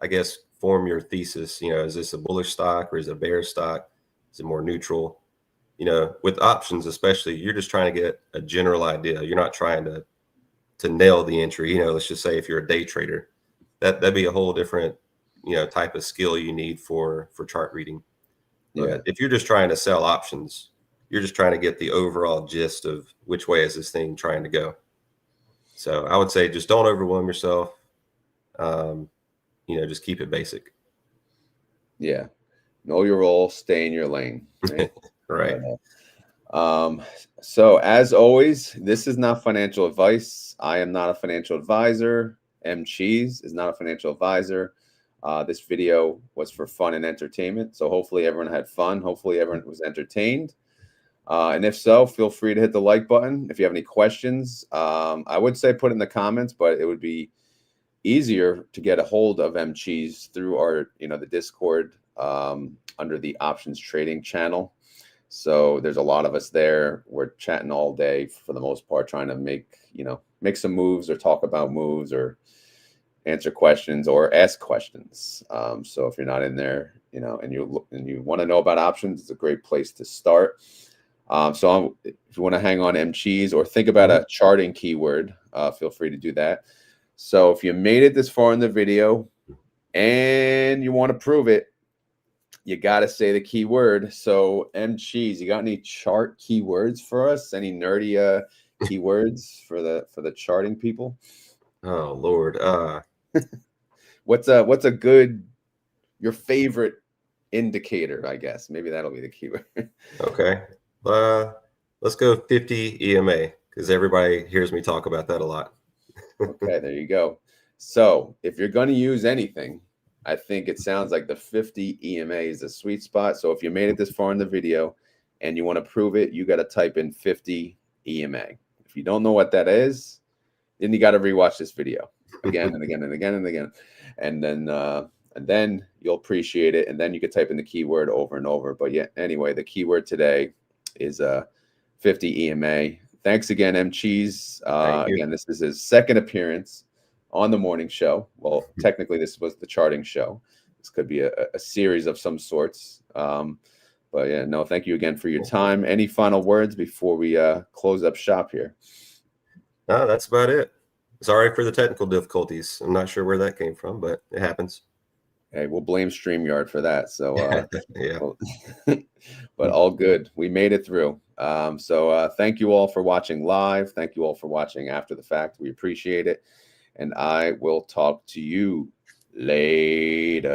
I guess, form your thesis. You know, is this a bullish stock or is it a bear stock? Is it more neutral? You know, with options especially, you're just trying to get a general idea. You're not trying to nail the entry. You know, let's just say if you're a day trader, that'd be a whole different, you know, type of skill you need for chart reading. But if you're just trying to sell options, you're just trying to get the overall gist of which way is this thing trying to go. So I would say just don't overwhelm yourself. You know, just keep it basic. Yeah. Know your role, stay in your lane. Right. Right. So as always, this is not financial advice. I am not a financial advisor. M Cheese is not a financial advisor. This video was for fun and entertainment. So hopefully everyone had fun. Hopefully everyone was entertained. And if so, feel free to hit the like button. If you have any questions, I would say put in the comments, but it would be easier to get a hold of M Cheese through our, you know, the Discord under the options trading channel. So there's a lot of us there. We're chatting all day for the most part, trying to make some moves or talk about moves or answer questions or ask questions. So if you're not in there, you know, and you want to know about options, it's a great place to start. If you want to hang on MCheese or think about a charting keyword, feel free to do that. So if you made it this far in the video and you want to prove it, you got to say the keyword. So MCheese, you got any chart keywords for us? Any nerdy keywords for the charting people? Oh Lord. What's a good, your favorite indicator, I guess? Maybe that'll be the keyword. Okay. Let's go 50 EMA because everybody hears me talk about that a lot. Okay, there you go. So if you're going to use anything, I think it sounds like the 50 EMA is a sweet spot. So if you made it this far in the video and you want to prove it, you got to type in 50 EMA. If you don't know what that is, then you got to rewatch this video again and again and again and again. And then you'll appreciate it. And then you can type in the keyword over and over. But yeah, anyway, the keyword today is 50 EMA. Thanks again, MCheese. Again, this is his second appearance on the morning show. Well, technically, this was the charting show. This could be a series of some sorts. But yeah, no, thank you again for your time. Any final words before we close up shop here? No, that's about it. Sorry for the technical difficulties. I'm not sure where that came from, but it happens. Hey, we'll blame StreamYard for that. So, yeah. But all good. We made it through. Thank you all for watching live. Thank you all for watching after the fact. We appreciate it. And I will talk to you later.